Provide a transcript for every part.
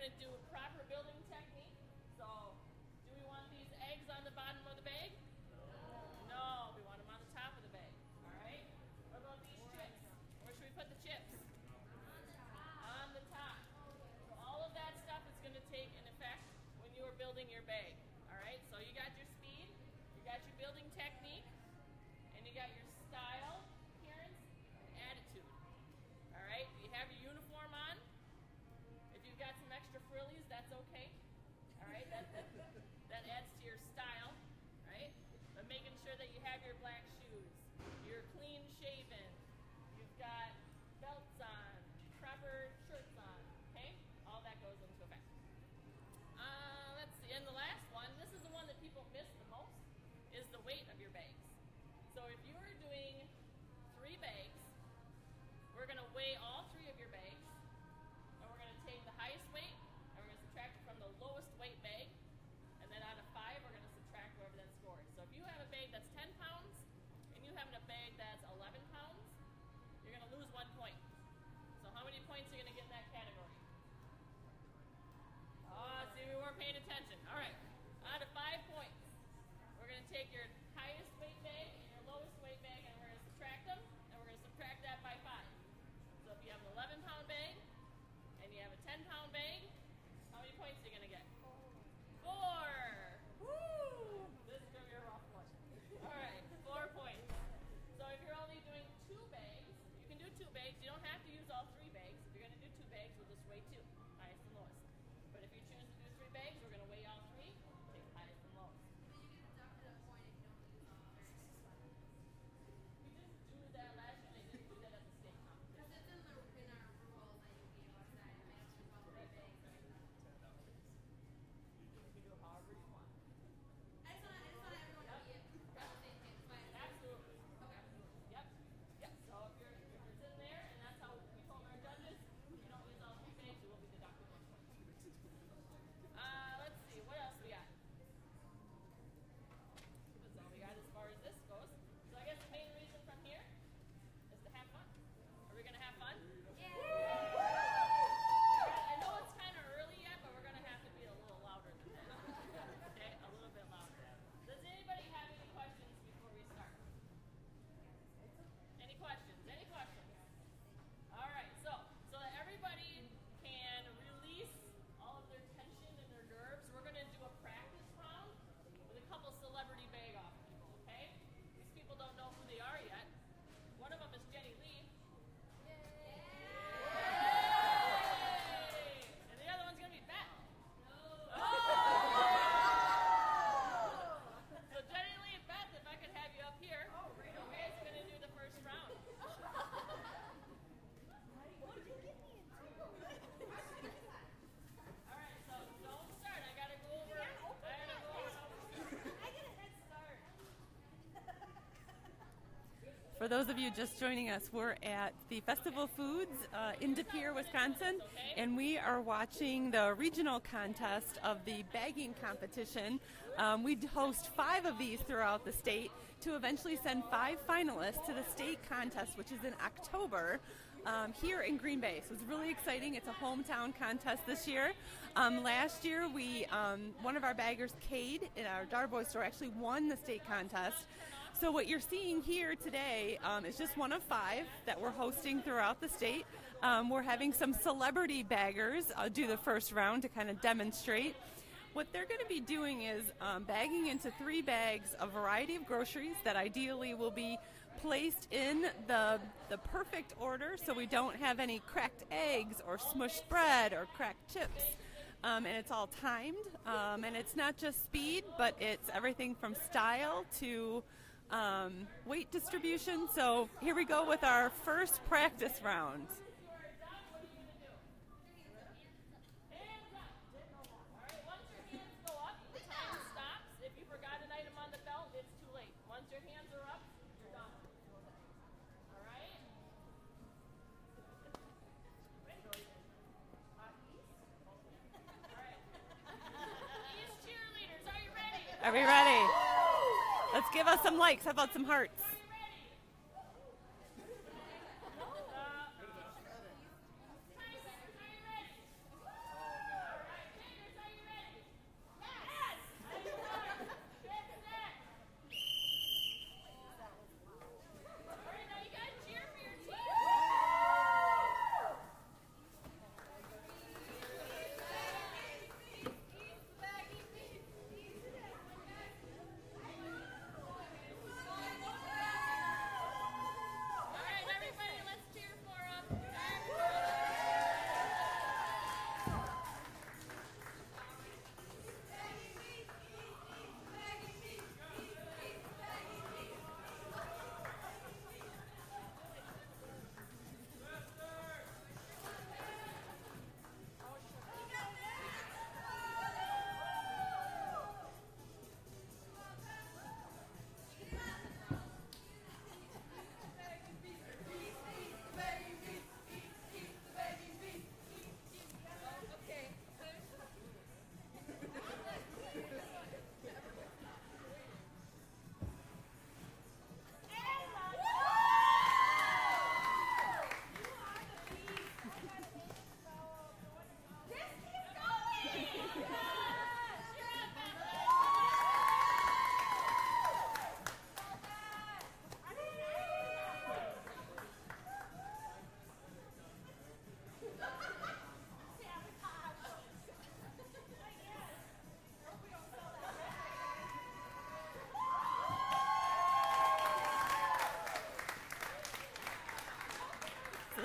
going to do proper building technique. So, do we want these eggs on the bottom of the bag? No, we want them on the top of the bag. All right? What about these chips? Where should we put the chips? On the top. So all of that stuff is going to take an effect when you are building your bag. All right? So you got your speed, you got your building technique, and you got your style, appearance, and attitude. All right? You have your uniform on. If you've got some extra frillies, that's okay. All right? That adds to your style, right? But making sure that you have your black shoes, you're clean shaven, you've got belts on, proper shirts on, okay? All that goes into effect. Let's see, and the last one, this is the one that people miss the most, is the weight of your bags. So if you are doing 3 bags, we're going to weigh all 3 of your bags, and we're going to take the highest weight, and we're going to subtract it from the lowest weight bag, and then out of 5, we're going to subtract whatever that scores. So if you have a bag that's 10 pounds, and you have a bag that's 11 pounds, you're going to lose 1 point. So how many points are you going to get in that category? Oh, see, we weren't paying attention. All right, out of 5 points, we're going to take your highest weight bag and your lowest weight bag, and we're going to subtract them, and we're going to subtract that by 5. So if you have an 11-pound bag and you have a 10-pound bag, how many points are you going to get? 4. Woo! This is going to be a rough one. All right, 4 points. So if you're only doing 2 bags, you can do 2 bags. You don't have to use all 3 bags. If you're going to do 2 bags, we'll just weigh 2, highest and lowest. But if you choose to do 3 bags, we're going to weigh all 3, take highest and lowest. But you get deducted a point if you don't use all 3. We didn't do that last year. They didn't do that at the state competition. Because it's in our rules that you gave us that you have to use all 3 bags. You can do it however you want. I just want everyone to be on the same page. Absolutely. Okay. Yep. Yep. So if it's in there, and that's how we told our judges, if you don't use all 3 bags, you will be deducted 1 point. Let's see, what else we got? That's all we got as far as this goes. So I guess the main reason from here is to have fun. Are we going to have fun? Yeah. I know it's kind of early yet, but we're going to have to be a little louder than that. Okay, a little bit louder. Does anybody have any questions before we start? Any questions? Any questions? All right, so that everybody can release all of their tension and their nerves, we're going to do a practice round with a couple celebrity bag-off people, okay? These people don't know who they are yet. One of them is Jenny Lee. Yay! And the other one's going to be Beth. No! Oh! So Jenny Lee and Beth, if I could have you up here, you guys are going to do the first round. What did you get me into? All right, so don't start. I got to go over. Yeah, open I gotta go over. I get a head start. For those of you just joining us, we're at the Festival Foods in De Pere, Wisconsin, and we are watching the regional contest of the bagging competition. We host 5 of these throughout the state to eventually send 5 finalists to the state contest, which is in October. Here in Green Bay. So it's really exciting. It's a hometown contest this year. Last year, one of our baggers, Cade, in our Darboy store, actually won the state contest. So what you're seeing here today is just one of 5 that we're hosting throughout the state. We're having some celebrity baggers do the first round to kind of demonstrate. What they're going to be doing is bagging into 3 bags a variety of groceries that ideally will be placed in the perfect order, so we don't have any cracked eggs or smushed bread or cracked chips. And it's all timed, and it's not just speed, but it's everything from style to weight distribution. So here we go with our first practice round. Once your hands are up, you're done. All right? All right. These cheerleaders, are you ready? Are we ready? Let's give us some likes. How about some hearts? Are you ready? Are you ready? All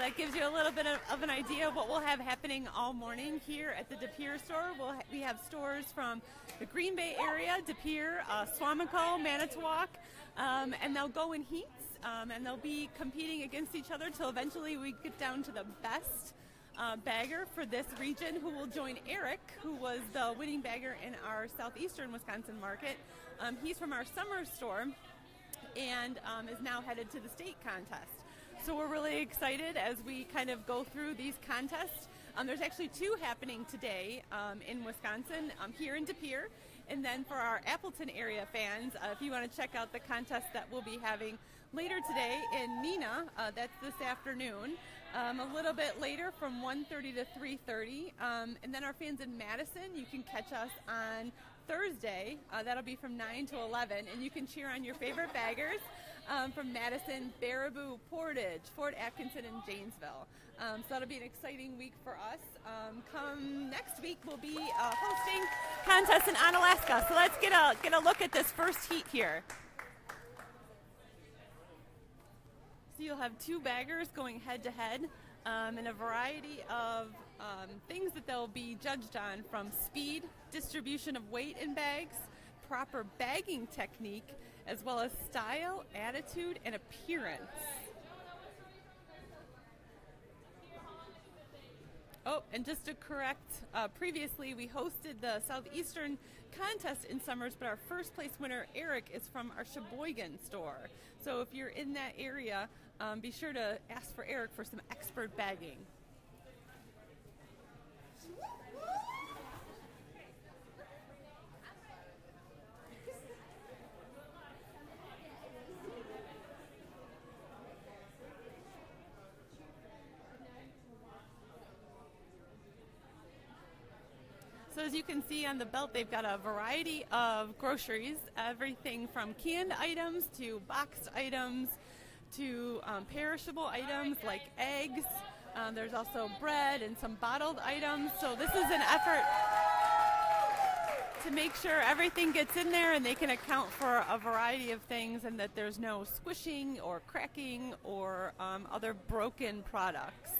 that gives you a little bit of an idea of what we'll have happening all morning here at the De Pere store. We have stores from the Green Bay area, De Pere, Suamico, Manitowoc, and they'll go in heats, and they'll be competing against each other till eventually we get down to the best bagger for this region, who will join Eric, who was the winning bagger in our southeastern Wisconsin market. He's from our summer store and is now headed to the state contest. So we're really excited as we kind of go through these contests. There's actually two happening today in Wisconsin, here in De Pere. And then for our Appleton area fans, if you want to check out the contest that we'll be having later today in Neenah, that's this afternoon, a little bit later from 1:30 to 3:30. And then our fans in Madison, you can catch us on Thursday. That'll be from 9 to 11. And you can cheer on your favorite baggers from Madison, Baraboo, Portage, Fort Atkinson, and Janesville. So that'll be an exciting week for us. Come next week, we'll be hosting contests in Onalaska. So let's get a look at this first heat here. So you'll have two baggers going head to head in a variety of things that they'll be judged on, from speed, distribution of weight in bags, proper bagging technique, as well as style, attitude, and appearance. Oh, and just to correct, previously we hosted the Southeastern contest in Summers, but our first place winner, Eric, is from our Sheboygan store. So if you're in that area, be sure to ask for Eric for some expert bagging. So as you can see on the belt, they've got a variety of groceries, everything from canned items to boxed items to perishable items like eggs. There's also bread and some bottled items. So this is an effort to make sure everything gets in there and they can account for a variety of things, and that there's no squishing or cracking or other broken products.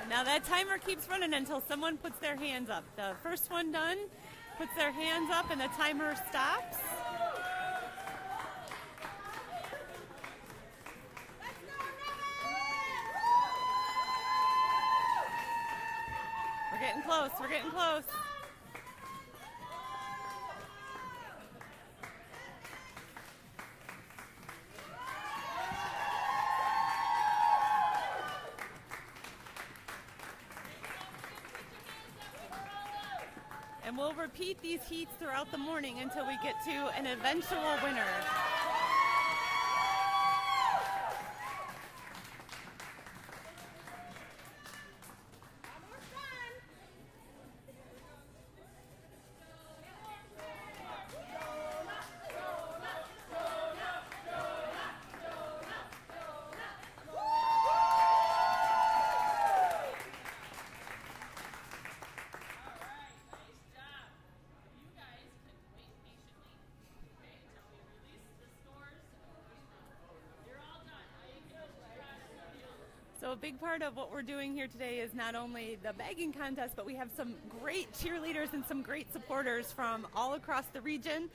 Now that timer keeps running until someone puts their hands up. The first one done puts their hands up and the timer stops. We're getting close, we're getting close. And we'll repeat these heats throughout the morning until we get to an eventual winner. a big part of what we're doing here today is not only the bagging contest, but we have some great cheerleaders and some great supporters from all across the region,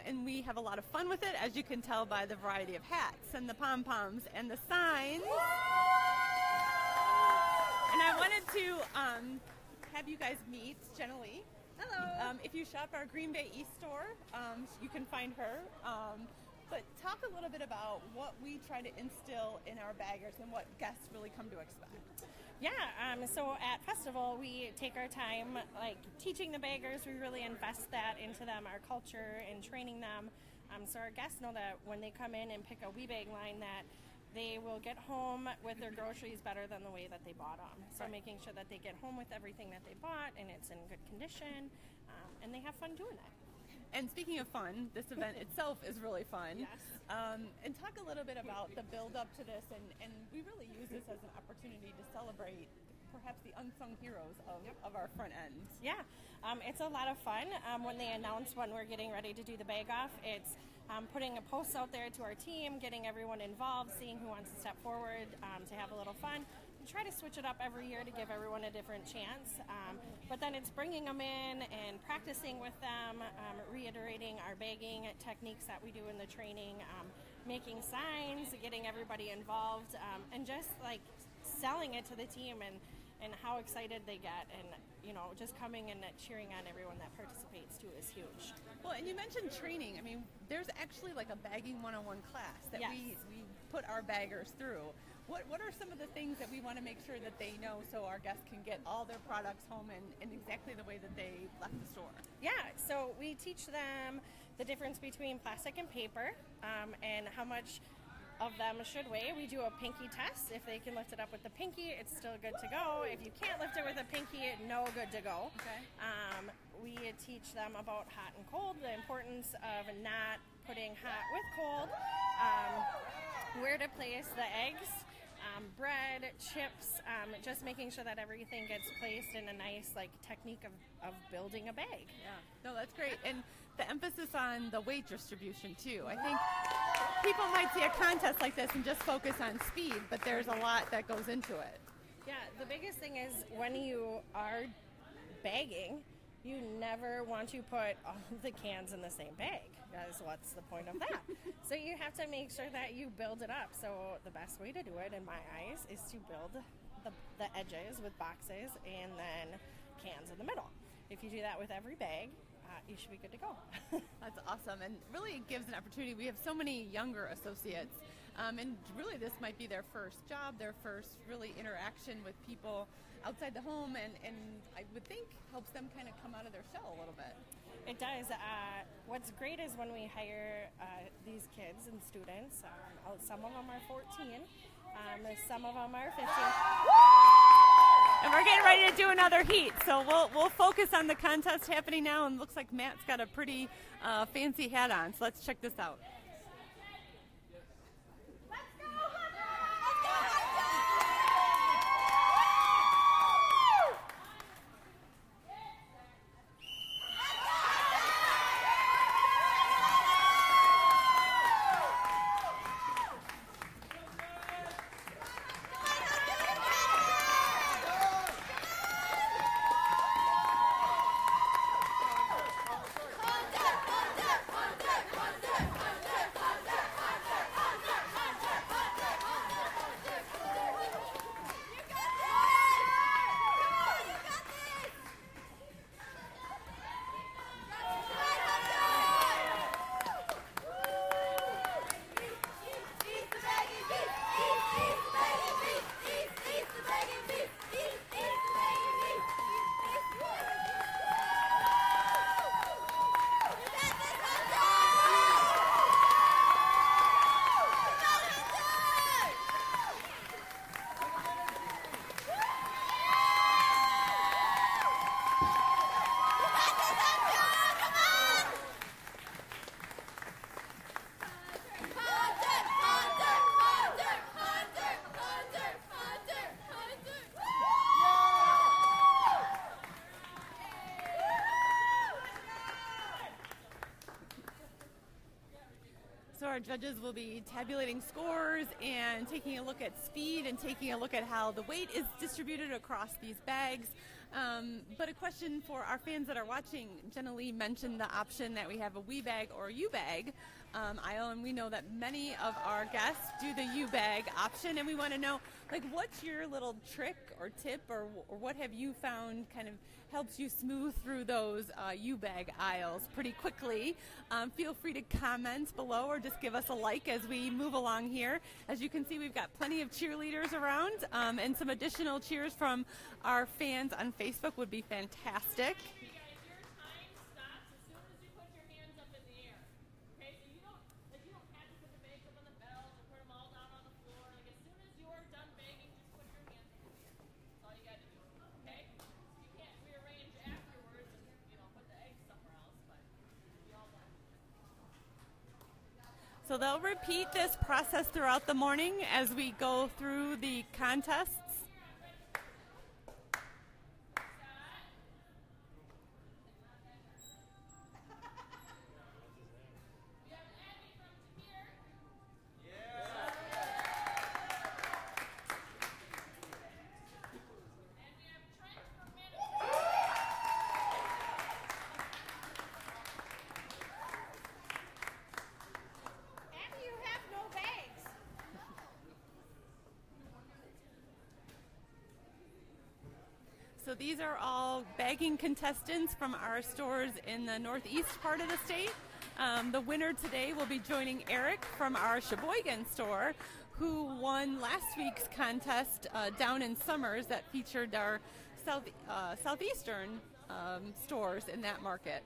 and we have a lot of fun with it, as you can tell by the variety of hats and the pom-poms and the signs. And I wanted to have you guys meet Jenna Lee. Hello. If you shop our Green Bay East store, you can find her. But talk a little bit about what we try to instill in our baggers and what guests really come to expect. Yeah, so at Festival, we take our time, like, teaching the baggers. We really invest that into them, our culture, and training them. So our guests know that when they come in and pick a We Bag line, that they will get home with their groceries better than the way that they bought them. So making sure that they get home with everything that they bought and it's in good condition, and they have fun doing that. And speaking of fun, this event itself is really fun. Yes. And talk a little bit about the build up to this, and we really use this as an opportunity to celebrate perhaps the unsung heroes of our front end. Yeah, it's a lot of fun. When they announce when we're getting ready to do the bag off, it's putting a post out there to our team, getting everyone involved, seeing who wants to step forward to have a little fun. We try to switch it up every year to give everyone a different chance, but then it's bringing them in and practicing with them, reiterating our bagging techniques that we do in the training, making signs, getting everybody involved, and just like selling it to the team and how excited they get, and just coming and cheering on everyone that participates too is huge. Well, and you mentioned training. I mean, there's actually like a bagging 101 class that Yes. we put our baggers through. What are some of the things that we want to make sure that they know so our guests can get all their products home in exactly the way that they left the store? Yeah, so we teach them the difference between plastic and paper, and how much of them should weigh. We do a pinky test. If they can lift it up with the pinky, it's still good to go. If you can't lift it with a pinky, no good to go. Okay. We teach them about hot and cold, the importance of not putting hot with cold, where to place the eggs, bread, chips, just making sure that everything gets placed in a nice technique of building a bag. Yeah. No, that's great. And the emphasis on the weight distribution too. I think people might see a contest like this and just focus on speed, but there's a lot that goes into it. Yeah, the biggest thing is when you are bagging, you never want to put all of the cans in the same bag, because what's the point of that? So you have to make sure that you build it up. So the best way to do it, in my eyes, is to build the edges with boxes and then cans in the middle. If you do that with every bag, you should be good to go. That's awesome, and really it gives an opportunity. We have so many younger associates, and really this might be their first job, their first really interaction with people outside the home, and I would think helps them kind of come out of their shell a little bit. It does. What's great is when we hire these kids and students, some of them are 14, some of them are 15. And we're getting ready to do another heat, so we'll focus on the contest happening now, and looks like Matt's got a pretty fancy hat on, so let's check this out. our judges will be tabulating scores and taking a look at speed and taking a look at how the weight is distributed across these bags. But a question for our fans that are watching, Jenna Lee mentioned the option that we have a we bag or U bag aisle, and we know that many of our guests do the U bag option, and we want to know, like, what's your little trick or tip, or what have you found kind of helps you smooth through those U bag aisles pretty quickly? Feel free to comment below or just give us a like as we move along here. As you can see, we've got plenty of cheerleaders around, and some additional cheers from our fans on Facebook would be fantastic. You guys, your time stops as soon as you put your hands up in the air. Okay, so you don't have to put the bags up on the belt and put them all down on the floor. Like, as soon as you're done bagging, just put your hands up in the air. That's all you got to do. Okay? You can't rearrange afterwards and put the eggs somewhere else, but we all done. So they'll repeat this process throughout the morning as we go through the contests. So these are all bagging contestants from our stores in the northeast part of the state. The winner today will be joining Eric from our Sheboygan store, who won last week's contest down in Summers that featured our southeastern stores in that market.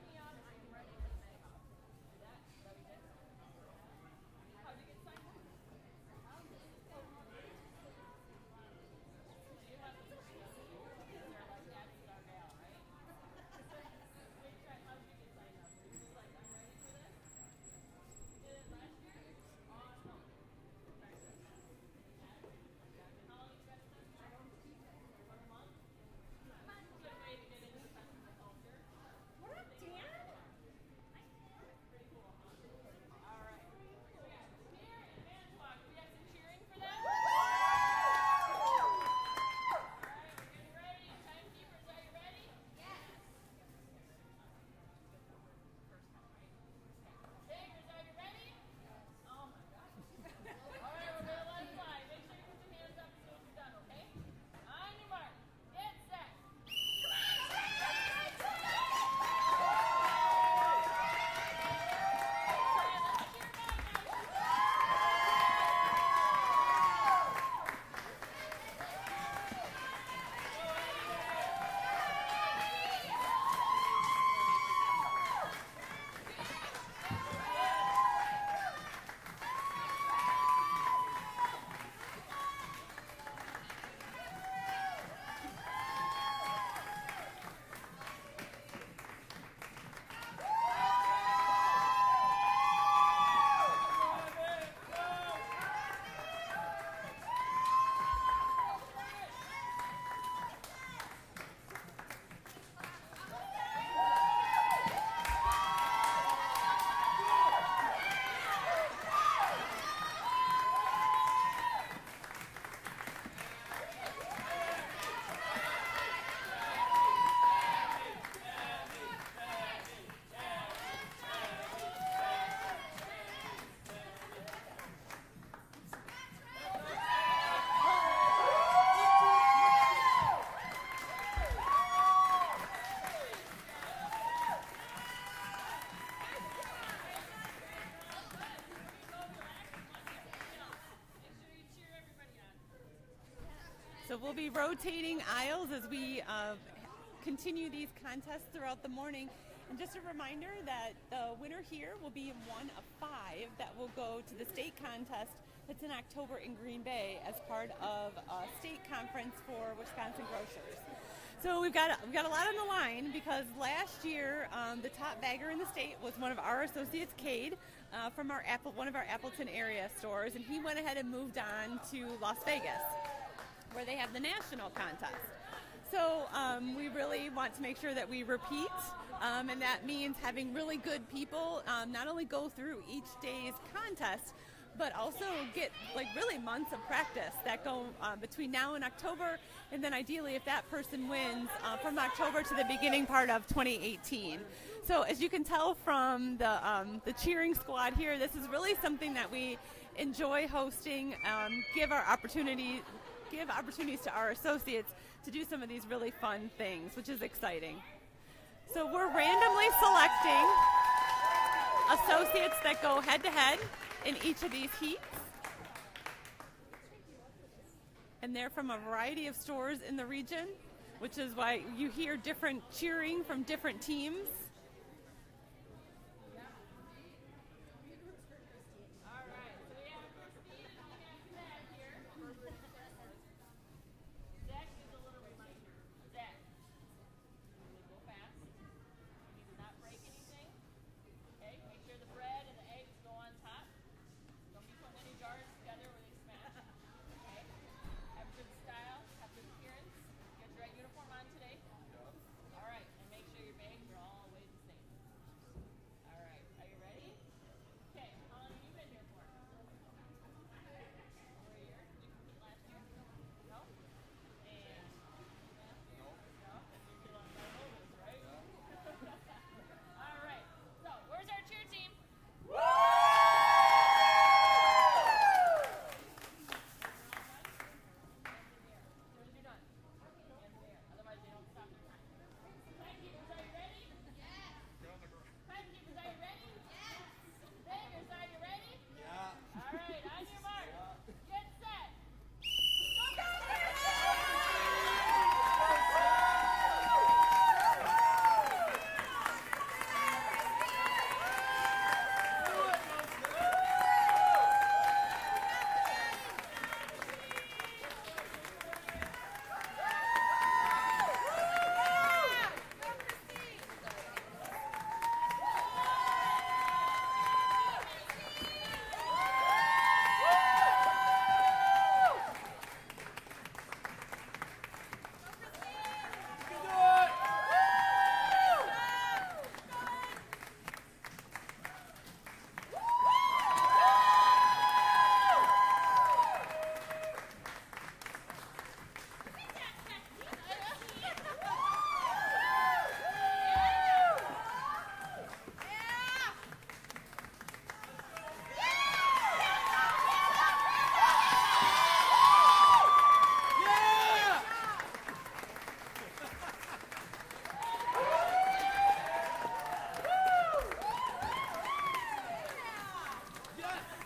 So we'll be rotating aisles as we continue these contests throughout the morning. And just a reminder that the winner here will be one of 5 that will go to the state contest that's in October in Green Bay as part of a state conference for Wisconsin grocers. So we've got a lot on the line because last year the top bagger in the state was one of our associates, Cade, from one of our Appleton area stores, and he went ahead and moved on to Las Vegas, where they have the national contest. So we really want to make sure that we repeat, and that means having really good people not only go through each day's contest, but also get like really months of practice that go between now and October, and then ideally if that person wins from October to the beginning part of 2018. So as you can tell from the cheering squad here, this is really something that we enjoy hosting, give opportunities to our associates to do some of these really fun things, which is exciting. So we're randomly selecting associates that go head-to-head in each of these heats. And they're from a variety of stores in the region, which is why you hear different cheering from different teams.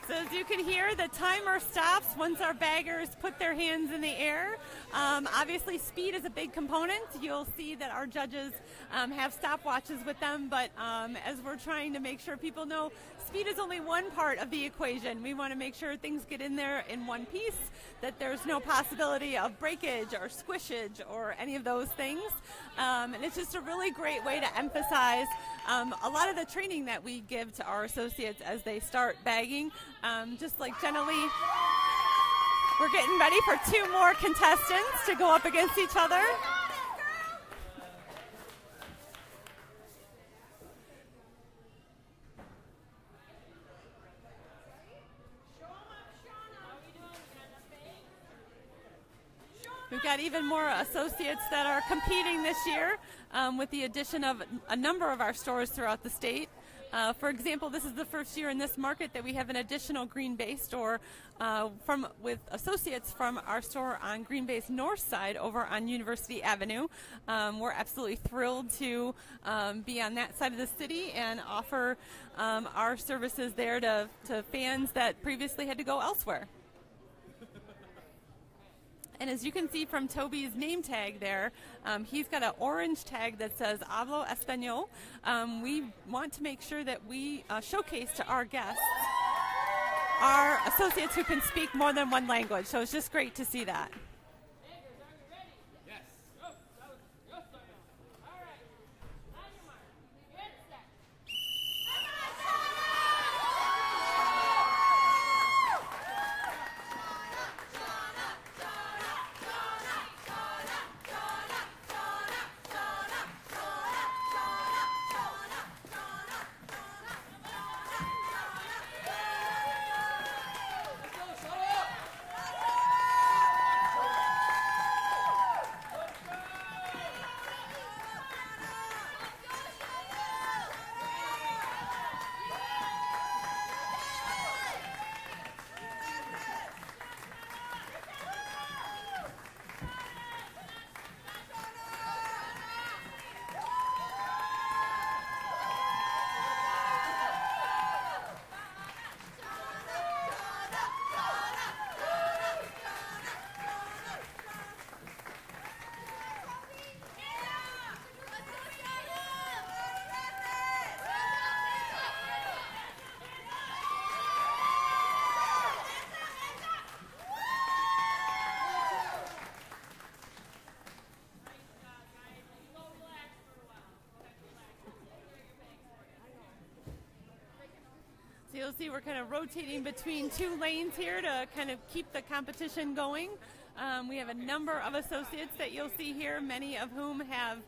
As you can hear, the timer stops once our baggers put their hands in the air. Obviously, speed is a big component. You'll see that our judges have stopwatches with them, but as we're trying to make sure people know, speed is only one part of the equation. We want to make sure things get in there in one piece, that there's no possibility of breakage or squishage or any of those things. And it's just a really great way to emphasize a lot of the training that we give to our associates as they start bagging. Just like generally, we're getting ready for 2 more contestants to go up against each other. We've got even more associates that are competing this year with the addition of a number of our stores throughout the state. For example, this is the first year in this market that we have an additional Green Bay store with associates from our store on Green Bay's north side over on University Avenue. We're absolutely thrilled to be on that side of the city and offer our services there to fans that previously had to go elsewhere. And as you can see from Toby's name tag there, he's got an orange tag that says Hablo Español. We want to make sure that we showcase to our guests our associates who can speak more than one language. So it's just great to see that. see we're kind of rotating between two lanes here to kind of keep the competition going. We have a number of associates that you'll see here, many of whom have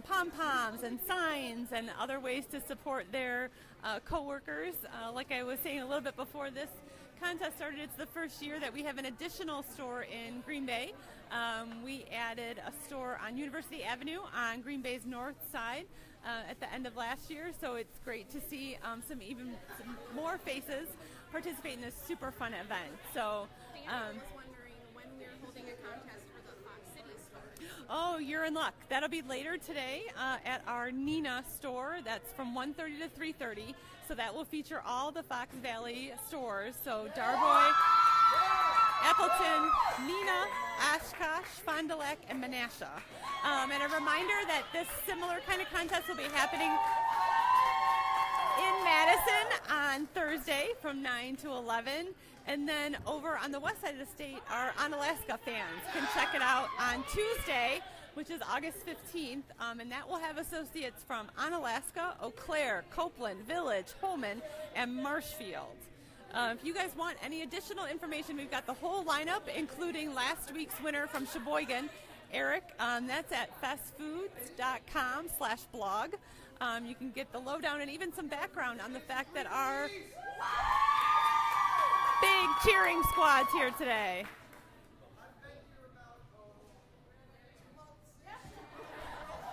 pom-poms and signs and other ways to support their co-workers. Like I was saying a little bit before this contest started, it's the first year that we have an additional store in Green Bay. We added a store on University Avenue on Green Bay's north side at the end of last year, so it's great to see some more faces participate in this super fun event. So. I was wondering when we're holding a contest for the Fox City store. Oh, you're in luck. That'll be later today at our Neenah store. That's from 1:30 to 3:30. So that will feature all the Fox Valley stores. So Darboy, Appleton, Neenah, Oshkosh, Fond du Lac, and Menasha. And a reminder that this similar kind of contest will be happening in Madison on Thursday from 9 to 11. And then over on the west side of the state, our Onalaska fans can check it out on Tuesday, which is August 15th. And that will have associates from Onalaska, Eau Claire, Copeland, Village, Holman, and Marshfield. If you guys want any additional information, we've got the whole lineup, including last week's winner from Sheboygan, Eric. That's at festfoods.com/blog. You can get the lowdown and even some background on the fact that our big cheering squad's here today.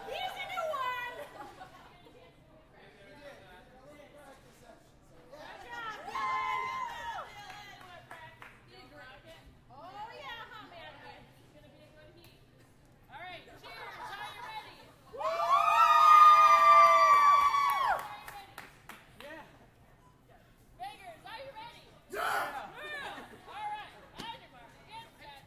Here's a new one! Good job, Dylan! Oh yeah, huh, man? It's gonna be a good heat. All right, cheers. Are you ready? Beggars, are you ready? Yeah. All right, on your mark, get set.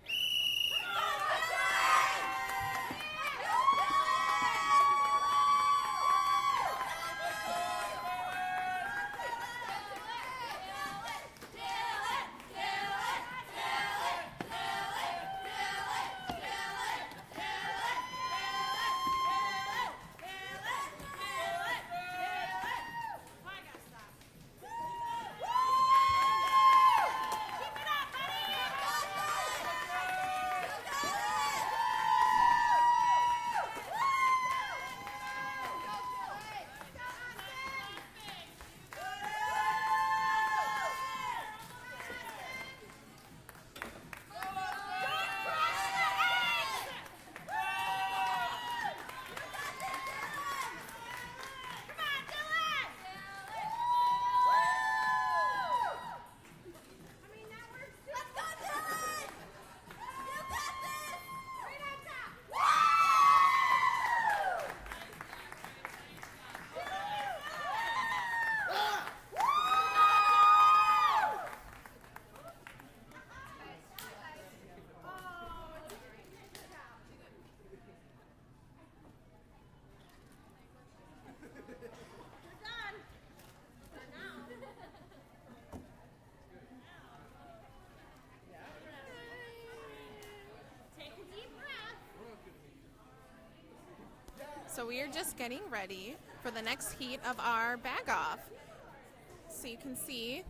So we are just getting ready for the next heat of our bag off. So you can see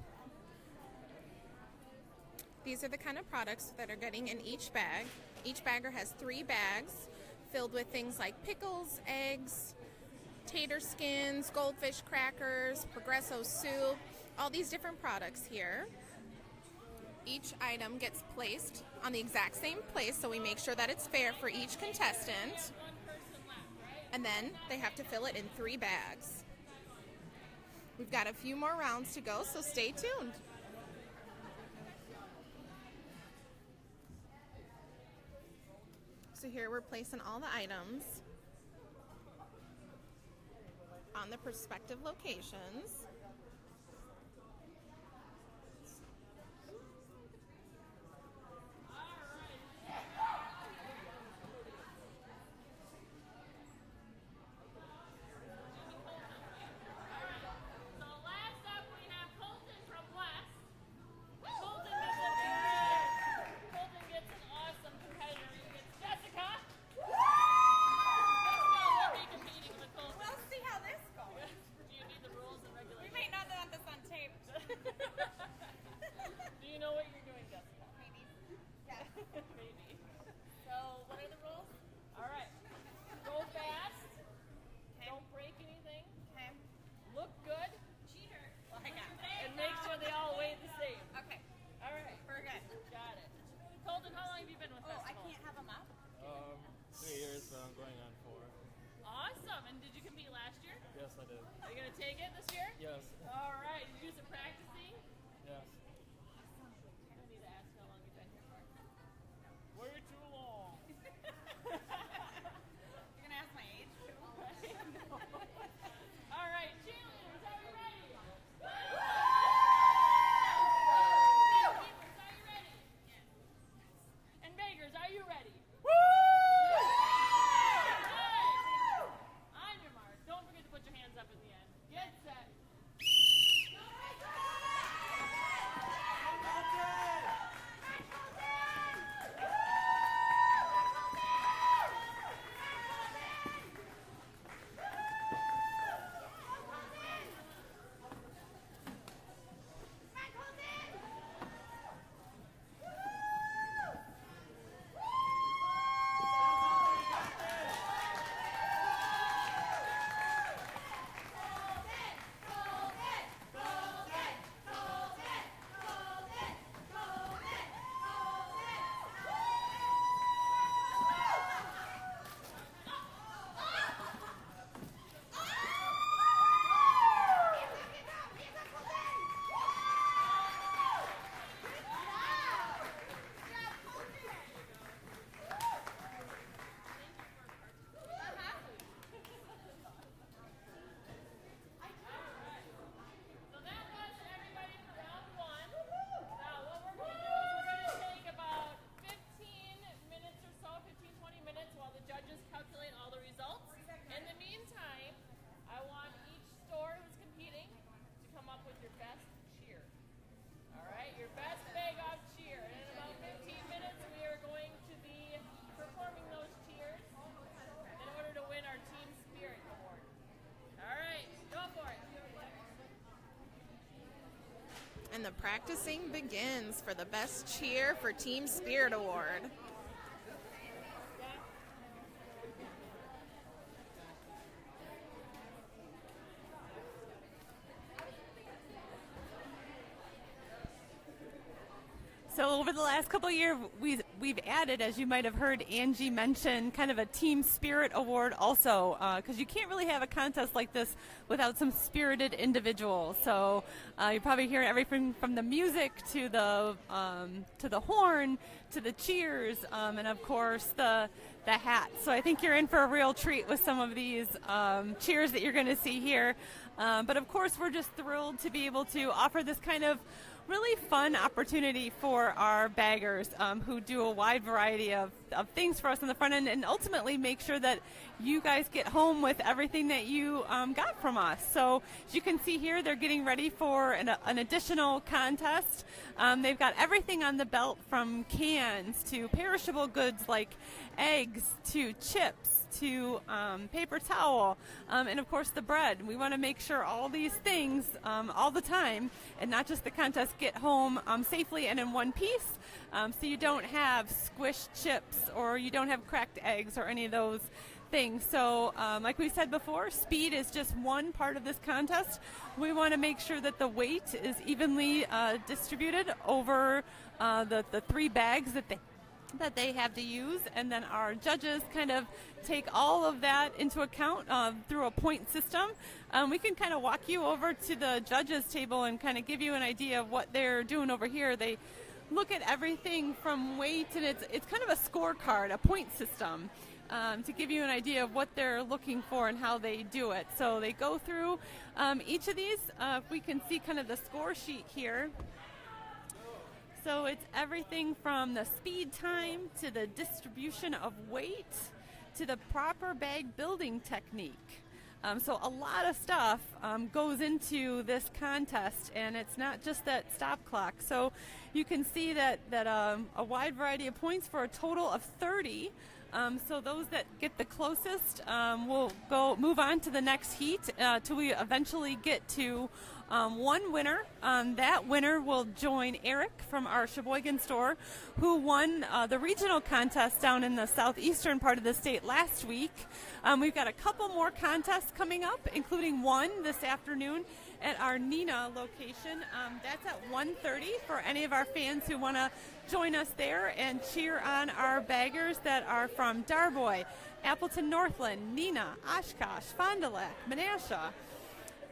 these are the kind of products that are getting in each bag. Each bagger has 3 bags filled with things like pickles, eggs, tater skins, goldfish crackers, Progresso soup, all these different products here. Each item gets placed on the exact same place, so we make sure that it's fair for each contestant. And then they have to fill it in 3 bags. We've got a few more rounds to go, so stay tuned. So here we're placing all the items on the prospective locations. We'll see how this goes. Do you need the rules and regulations? been with Oh, I festivals? can't have them up. 3 years, but I'm going on 4. Awesome. And did you compete last year? Yes, I did. Are you going to take it this year? Yes. All right. Did you do some practicing? Yes. I need to ask how long you've been here for. Way too long. You're gonna ask my age? All right, cheerleaders, are you ready? Keepers, are you ready? Yes. And beggars, are you ready? On your mark. Don't forget to put your hands up at the end. Get set. So that was everybody for round one. Now what we're going to do is we're going to take about 15 minutes or so, 15, 20 minutes while the judges calculate all the results. In the meantime, I want each store who's competing to come up with your best cheer. All right, your best bake-off cheer. And in about 15 minutes, we are going to be performing those cheers in order to win our Team Spirit Award. All right, go for it. And the practicing begins for the best cheer for Team Spirit Award. So over the last couple of years, we've added, as you might have heard Angie mention, kind of a Team Spirit Award also, because you can't really have a contest like this without some spirited individuals. So you probably hear everything from the music to the horn to the cheers, and of course the hats. So I think you're in for a real treat with some of these cheers that you're going to see here. But of course, we're just thrilled to be able to offer this kind of really fun opportunity for our baggers who do a wide variety of things for us on the front end, and ultimately make sure that you guys get home with everything that you got from us. So as you can see here, they're getting ready for an additional contest. They've got everything on the belt, from cans to perishable goods like eggs to chips to paper towel, and of course the bread. We want to make sure all these things all the time, and not just the contest, get home safely and in one piece, so you don't have squished chips or you don't have cracked eggs or any of those things. So like we said before, speed is just one part of this contest. We want to make sure that the weight is evenly distributed over the 3 bags that they have to use, and then our judges kind of take all of that into account through a point system. We can kind of walk you over to the judges table and kind of give you an idea of what they're doing over here. They look at everything from weight, and it's kind of a scorecard, a point system, to give you an idea of what they're looking for and how they do it. So they go through each of these. If we can see kind of the score sheet here. So it's everything from the speed time to the distribution of weight to the proper bag building technique. So a lot of stuff goes into this contest, and it's not just that stop clock. So you can see that a wide variety of points for a total of 30. So those that get the closest will move on to the next heat till we eventually get to one winner. That winner will join Eric from our Sheboygan store, who won the regional contest down in the southeastern part of the state last week. We've got a couple more contests coming up, including one this afternoon at our Neenah location. That's at 1:30 for any of our fans who want to join us there and cheer on our baggers that are from Darboy, Appleton Northland, Neenah, Oshkosh, Fond du Lac, Menasha.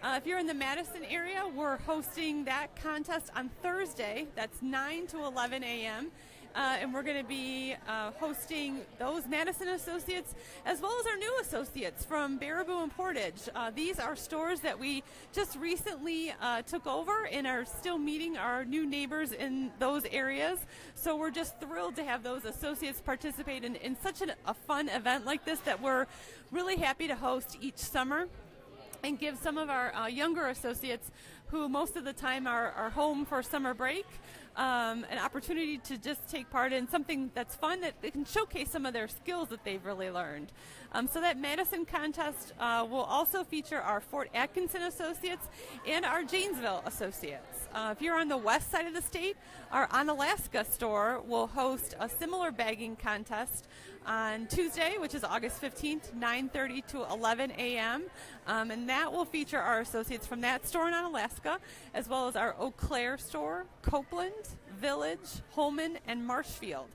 If you're in the Madison area, we're hosting that contest on Thursday. That's 9 to 11 a.m. And we're going to be hosting those Madison associates as well as our new associates from Baraboo and Portage. These are stores that we just recently took over and are still meeting our new neighbors in those areas. So we're just thrilled to have those associates participate in such a fun event like this that we're really happy to host each summer, and give some of our younger associates who most of the time are home for summer break an opportunity to just take part in something that's fun, that they can showcase some of their skills that they've really learned. So that Madison contest will also feature our Fort Atkinson associates and our Janesville associates. If you're on the west side of the state, our Onalaska store will host a similar bagging contest on Tuesday, which is August 15th, 9:30 to 11 a.m. And that will feature our associates from that store in Onalaska, as well as our Eau Claire store, Copeland, Village, Holman, and Marshfield.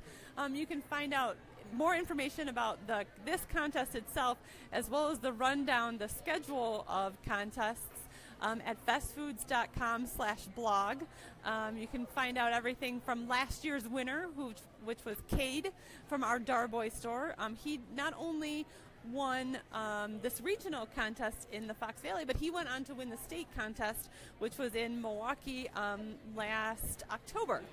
You can find out more information about this contest itself, as well as the rundown, the schedule of contests, at festfoods.com/blog. You can find out everything from last year's winner, which was Cade from our Darboy store. He not only won this regional contest in the Fox Valley, but he went on to win the state contest, which was in Milwaukee last October.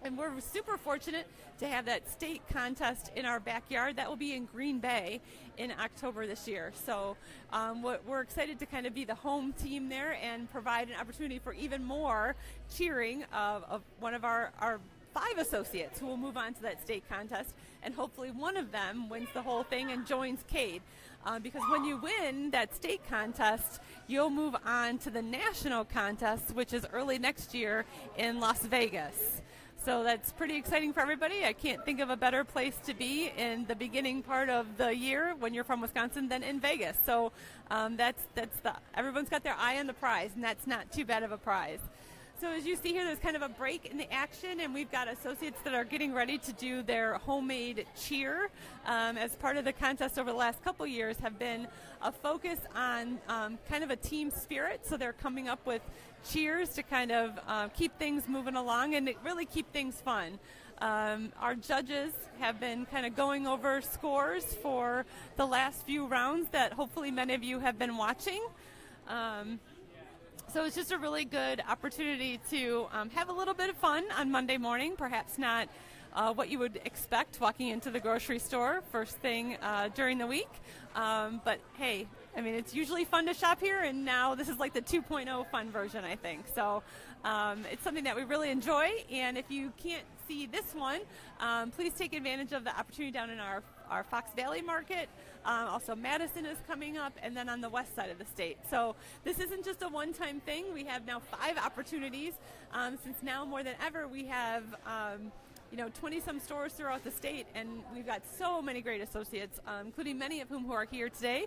And we're super fortunate to have that state contest in our backyard. That will be in Green Bay in October this year. So we're excited to kind of be the home team there and provide an opportunity for even more cheering of one of our 5 associates who will move on to that state contest. And hopefully one of them wins the whole thing and joins Cade. Because when you win that state contest, you'll move on to the national contest, which is early next year in Las Vegas. So that's pretty exciting for everybody. I can't think of a better place to be in the beginning part of the year when you're from Wisconsin than in Vegas. So everyone's got their eye on the prize, and that's not too bad of a prize. So as you see here, there's kind of a break in the action, and we've got associates that are getting ready to do their homemade cheer. As part of the contest over the last couple years have been a focus on kind of a team spirit. So they're coming up with cheers to kind of keep things moving along and really keep things fun. Our judges have been kind of going over scores for the last few rounds that hopefully many of you have been watching. So it's just a really good opportunity to have a little bit of fun on Monday morning, perhaps not what you would expect walking into the grocery store first thing during the week. But hey, I mean, it's usually fun to shop here, and now this is like the 2.0 fun version, I think. So it's something that we really enjoy, and if you can't see this one, please take advantage of the opportunity down in our Fox Valley Market. Also, Madison is coming up, and then on the west side of the state. So this isn't just a one-time thing. We have now 5 opportunities. Since now more than ever, we have 20-some stores throughout the state, and we've got so many great associates, including many of whom who are here today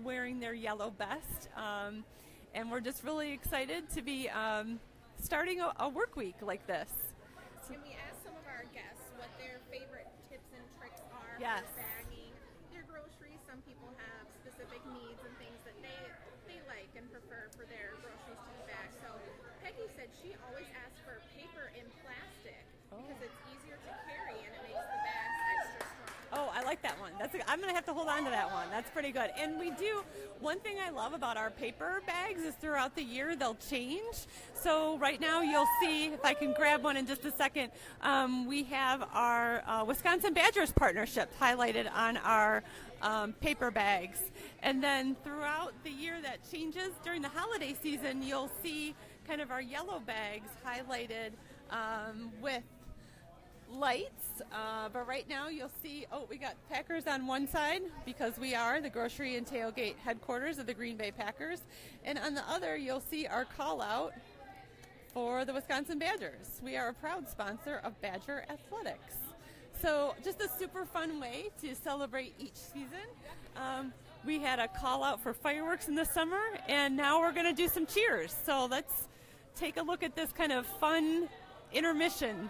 wearing their yellow vest. And we're just really excited to be starting a work week like this. Can we ask some of our guests what their favorite tips and tricks are Yes. for bagging their groceries? Some people have specific needs and things that they like and prefer for their groceries to be bagged. So Peggy said she always asks for paper and plastic because it's easier to carry and it makes the bags extra strong. Oh, I like that one. I'm going to have to hold on to that one. That's pretty good. And one thing I love about our paper bags is throughout the year they'll change. So right now you'll see, if I can grab one in just a second, we have our Wisconsin Badgers partnership highlighted on our paper bags. And then throughout the year that changes. During the holiday season, you'll see kind of our yellow bags highlighted with lights, but right now you'll see, we got Packers on one side because we are the grocery and tailgate headquarters of the Green Bay Packers, and on the other you'll see our call out for the Wisconsin Badgers. We are a proud sponsor of Badger Athletics. So just a super fun way to celebrate each season. We had a call out for fireworks in the summer, and now we're going to do some cheers. So let's take a look at this kind of fun intermission.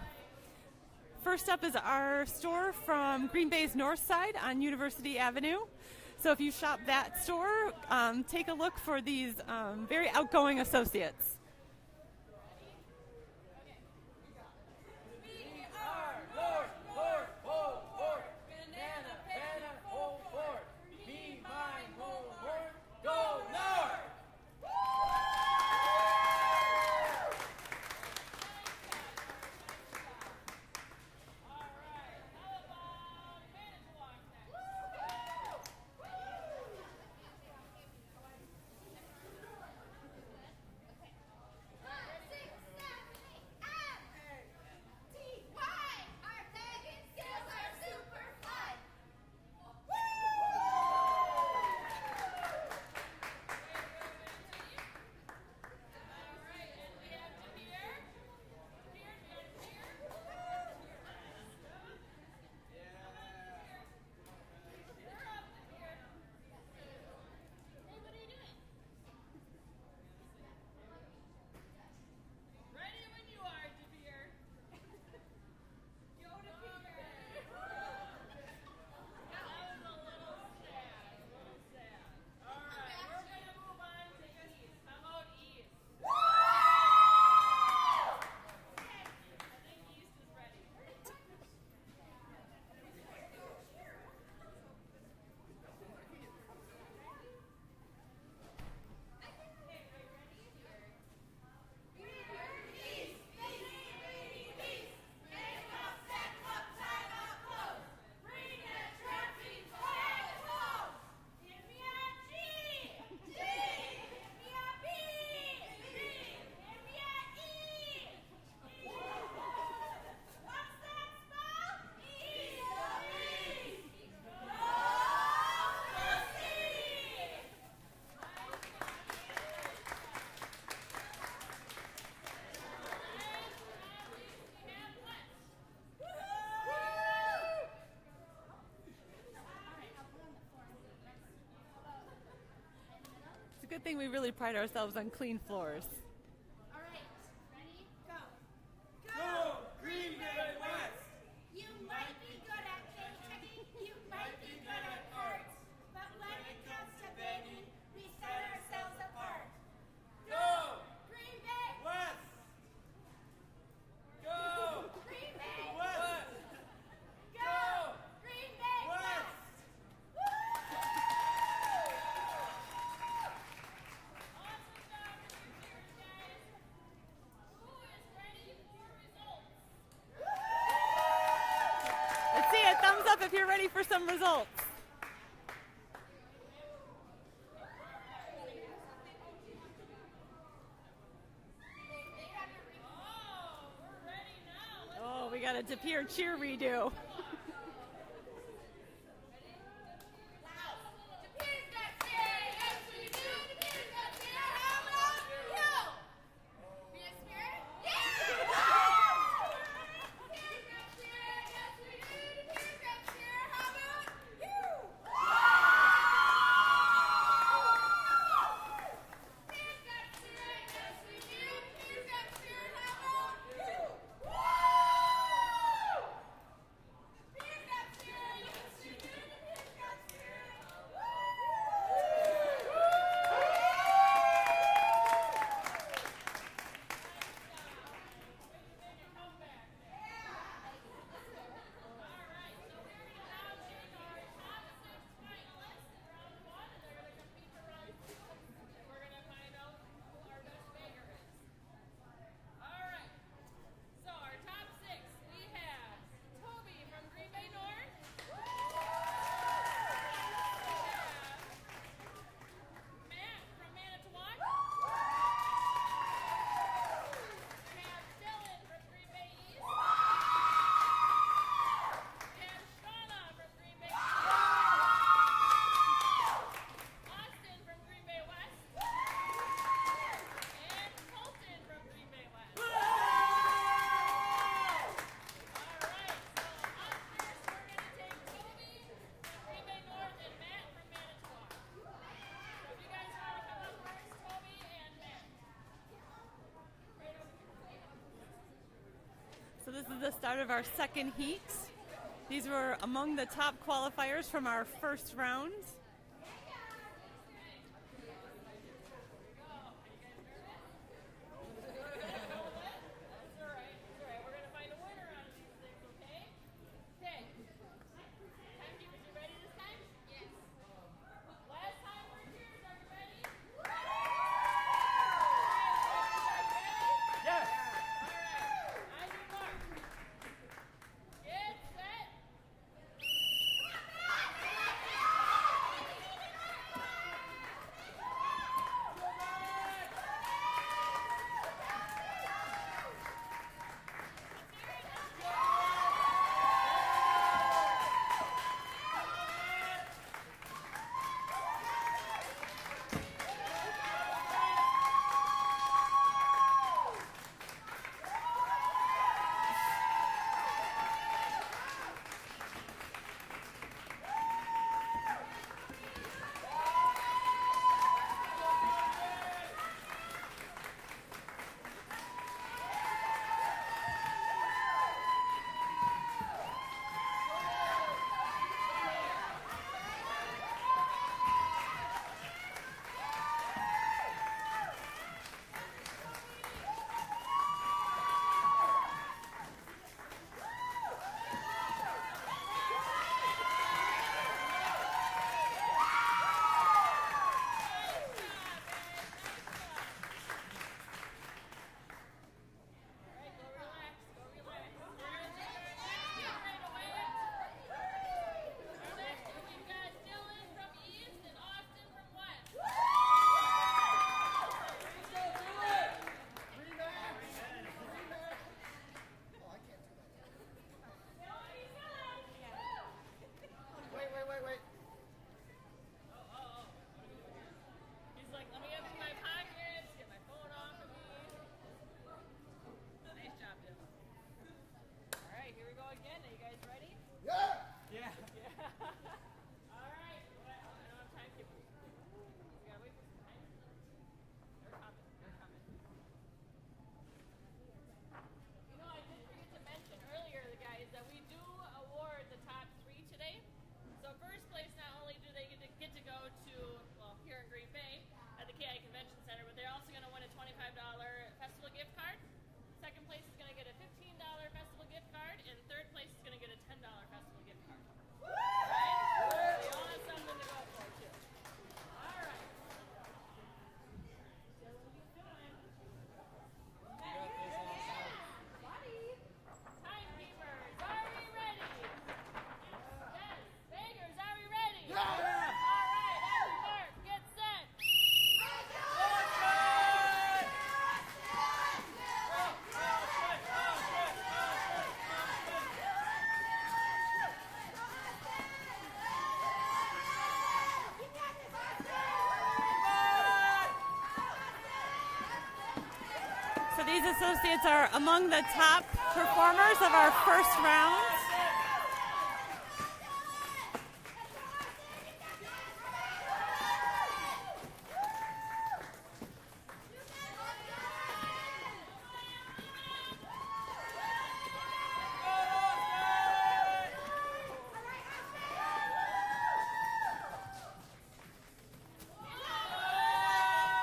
First up is our store from Green Bay's north side on University Avenue. So if you shop that store, take a look for these very outgoing associates. Good thing we really pride ourselves on clean floors. All right, ready? Go. Go, Green Bay West! You might be good at cake checking, you might be good at cards, but when it comes to baking, we set ourselves apart. Go, Green Bay West! Go, Green Bay West! Go, Green Bay West! Let's see a thumbs up if you're ready for some results. Oh, we got a De Pere cheer redo. this is the start of our second heat. These were among the top qualifiers from our first round. These associates are among the top performers of our first round.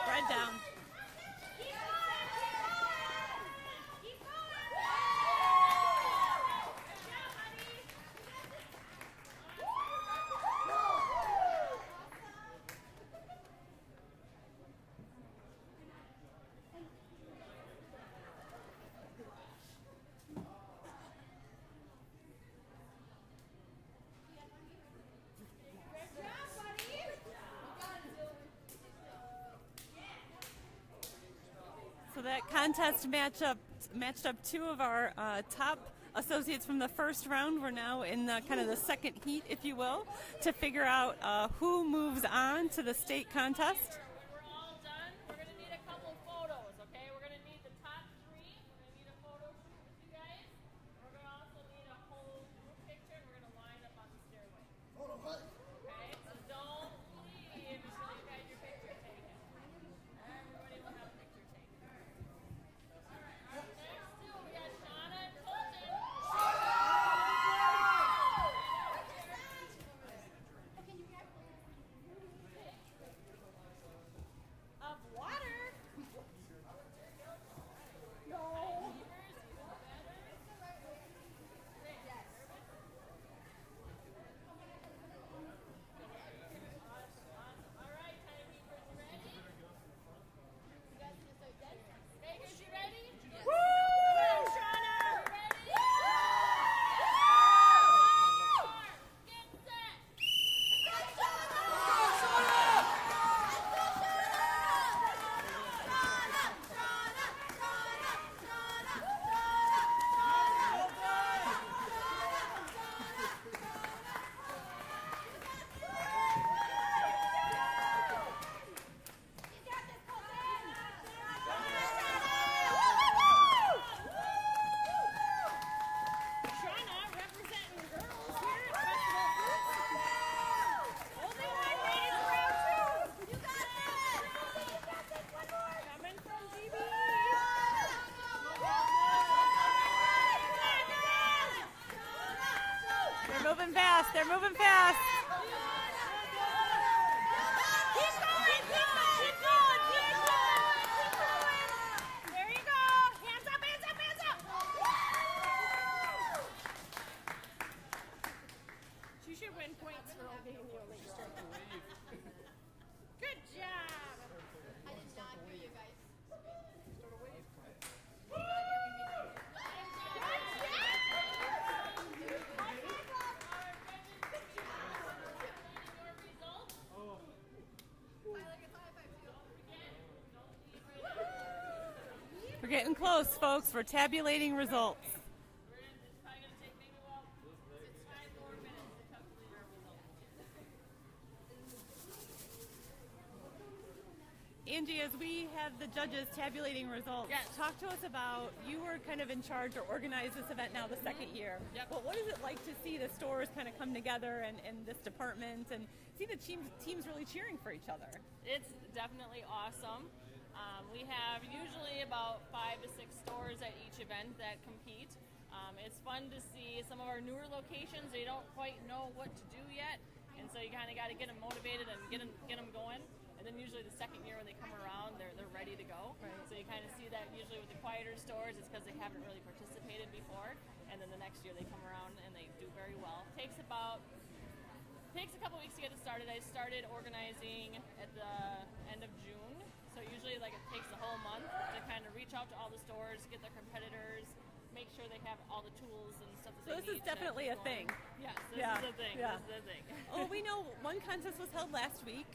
Right down. So that contest matched up two of our top associates from the first round. We're now in the kind of the second heat, if you will, to figure out who moves on to the state contest. When we're all done, we're going to need a couple photos, okay? We're going to need the top three. We're going to need a photo shoot with you guys. We're going to also need a whole group picture, and we're going to line up on the stairway. Okay? So don't leave until you got your picture taken. Everybody will have a picture taken. All right. Next two, we got Shauna and Colton. fast. They're moving fast. Keep going, keep going, keep going, keep going, keep going. There you go. Hands up, hands up, hands up. She should win points for obeying the only start. Good job. I did not hear you guys. We're getting close, folks. We're tabulating results. It's probably going to take maybe 5 more minutes to calculate our results. Angie, as we have the judges tabulating results, Yes. talk to us about, you were kind of in charge or organized this event now the second year. Yep. But what is it like to see the stores kind of come together and this department and see the teams really cheering for each other? It's definitely awesome. We have usually about 5 to 6 stores at each event that compete. It's fun to see some of our newer locations. They don't quite know what to do yet, and so you kind of got to get them motivated and get them going. And then usually the second year when they come around, they're ready to go. Right. So you kind of see that usually with the quieter stores, it's because they haven't really participated before. And then the next year they come around and they do very well. Takes a couple weeks to get it started. I started organizing at the end of June. So usually it takes a whole month to kind of reach out to all the stores, get their competitors, make sure they have all the tools and stuff that So they this need. is definitely a thing. Yes, this is a thing. Yeah. This is a thing. Oh, we know one contest was held last week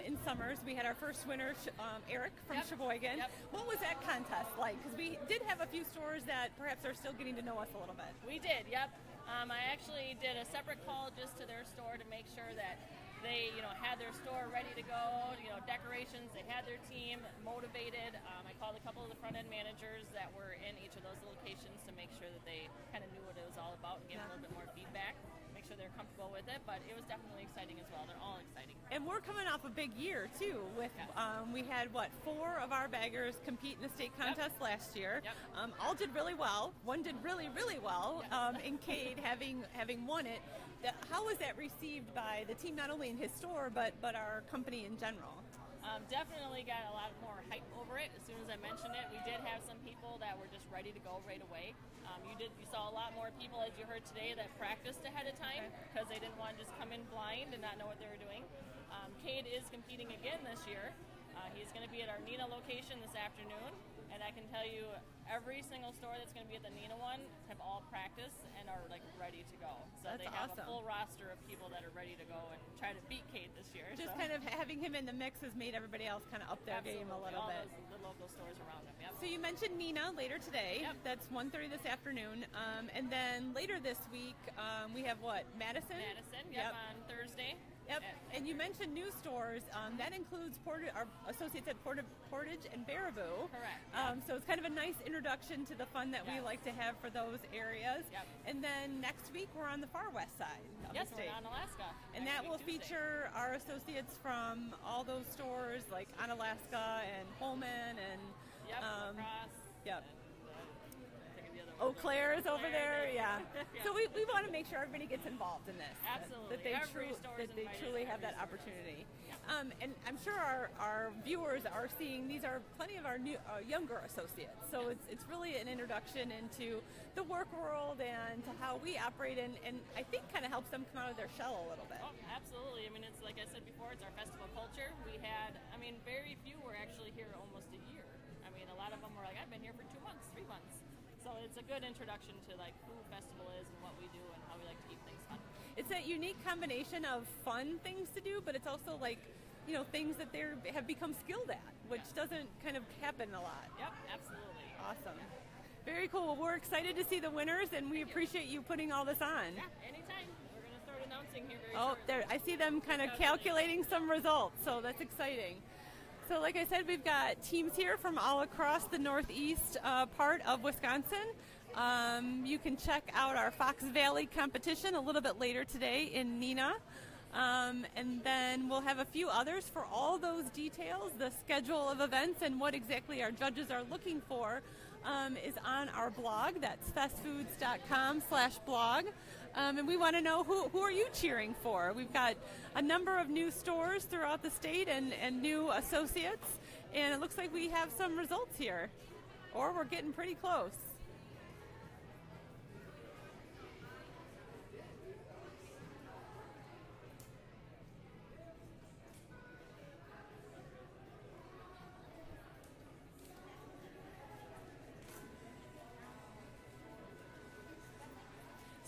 in Summers. We had our first winner, Eric from Sheboygan. Yep. What was that contest like? Because we did have a few stores that perhaps are still getting to know us a little bit. We did, yep. I actually did a separate call just to their store to make sure that they, had their store ready to go, decorations, they had their team motivated. I called a couple of the front-end managers that were in each of those locations to make sure that they kind of knew what it was all about and gave them a little bit more feedback, make sure they're comfortable with it, but it was definitely exciting as well. They're all exciting. And we're coming off a big year, too, with we had, 4 of our baggers compete in the state contest last year. Yep. All did really well. One did really, really well, in Cade having won it. How was that received by the team, not only in his store, but our company in general? Definitely got a lot more hype over it. As soon as I mentioned it, we did have some people that were just ready to go right away. You saw a lot more people, as you heard today, that practiced ahead of time because they didn't want to just come in blind and not know what they were doing. Cade is competing again this year. He's going to be at our Neenah location this afternoon, and I can tell you every single store that's going to be at the Neenah one have all practiced and are ready to go. So That's they have awesome. a full roster of people that are ready to go and try to beat Cade this year. Just so. kind of having him in the mix has made everybody else kind of up their Absolutely. game a little all bit. The local stores around him. Yep. So you mentioned Neenah later today. Yep. That's 1:30 this afternoon. And then later this week, we have what? Madison? Madison, on Thursday. Yep. And you mentioned new stores. That includes our associates at Portage and Baraboo. Correct. So it's kind of a nice introduction to the fun that we like to have for those areas. Yep. And then next week we're on the far west side of Yes, the we're state. on Alaska. And that will feature our associates from all those stores like Onalaska and Holman and Lacrosse. Yep. Eau Claire is over there, yeah. Yeah. So we want to make sure everybody gets involved in this. Absolutely. That they, Every store is that they invited, truly have every that store. opportunity. And I'm sure our viewers are seeing these are plenty of our new younger associates. So it's really an introduction into the work world and to how we operate, and I think kind of helps them come out of their shell a little bit. Oh, absolutely. I mean, it's like I said before, it's our festival culture. We had, very few were actually here almost a year. A lot of them were like, I've been here for 2 months, 3 months. So it's a good introduction to who festival is and what we do and how we like to keep things fun. It's that unique combination of fun things to do, but it's also things that they have become skilled at, which doesn't kind of happen a lot. Yep, absolutely. Awesome. Very cool. Well, we're excited to see the winners, and we appreciate you putting all this on. Yeah, anytime. We're going to start announcing here very Oh, shortly. there! I see them kind of calculating some results, so that's exciting. So like I said, we've got teams here from all across the northeast part of Wisconsin. You can check out our Fox Valley competition a little bit later today in Neenah. And then we'll have a few others. For all those details, the schedule of events and what exactly our judges are looking for is on our blog. That's festfoods.com/blog. And we want to know who are you cheering for. We've got a number of new stores throughout the state and new associates, and it looks like we have some results here, or we're getting pretty close.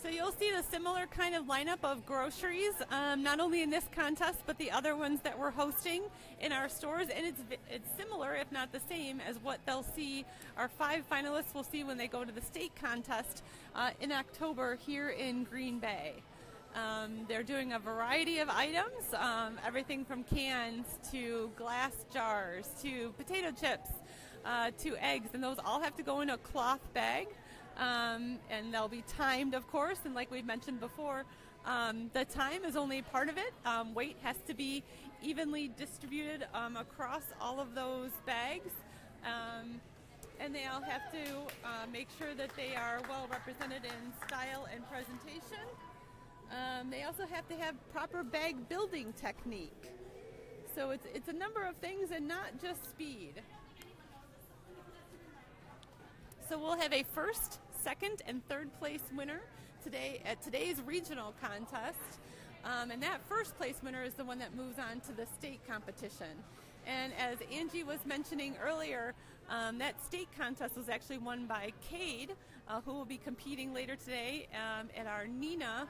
So you'll see the similar kind of lineup of groceries, not only in this contest, but the other ones that we're hosting in our stores. And it's similar, if not the same, as what they'll see, our 5 finalists will see when they go to the state contest in October here in Green Bay. They're doing a variety of items, everything from cans to glass jars to potato chips to eggs. And those all have to go in a cloth bag. And they'll be timed, of course, and like we've mentioned before, the time is only part of it. Weight has to be evenly distributed across all of those bags, and they all have to make sure that they are well represented in style and presentation. They also have to have proper bag building technique. So it's a number of things and not just speed. So we'll have a first, second, and third place winner today at today's regional contest. And that first place winner is the one that moves on to the state competition. And as Angie was mentioning earlier, that state contest was actually won by Cade, who will be competing later today at our Neenah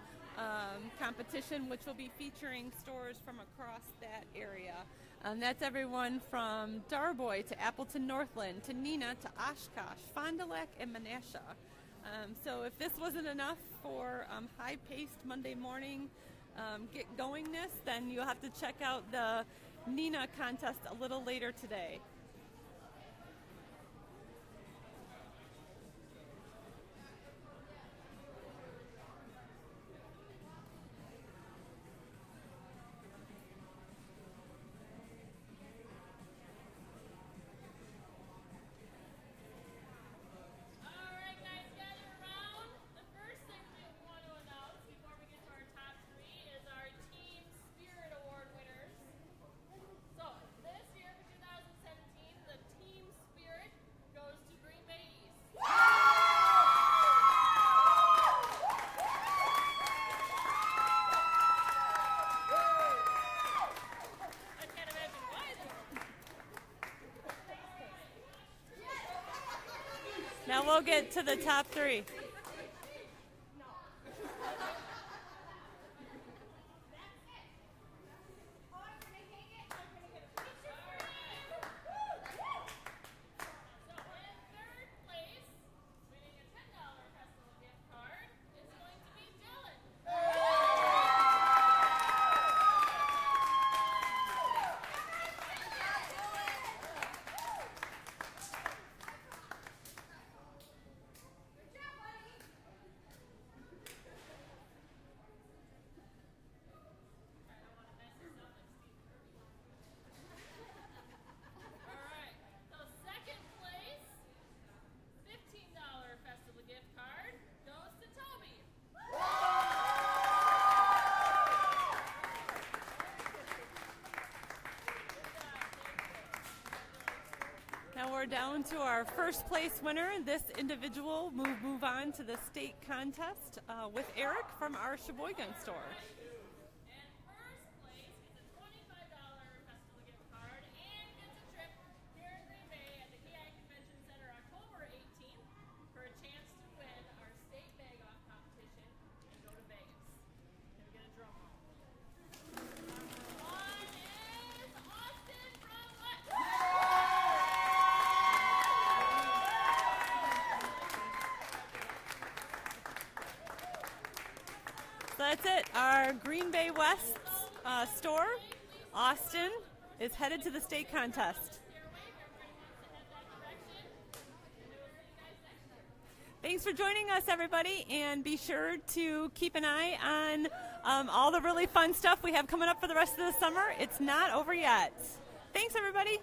competition, which will be featuring stores from across that area. That's everyone from Darboy to Appleton Northland to Neenah to Oshkosh, Fond du Lac, and Menasha. So if this wasn't enough for high-paced Monday morning get-goingness, then you'll have to check out the Neenah contest a little later today. Now we'll get to the top 3. Now we're down to our first place winner. This individual move on to the state contest with Eric from our Sheboygan store. So that's it. Our Green Bay West store, Austin, is headed to the state contest. Thanks for joining us, everybody, and be sure to keep an eye on all the really fun stuff we have coming up for the rest of the summer. It's not over yet. Thanks, everybody.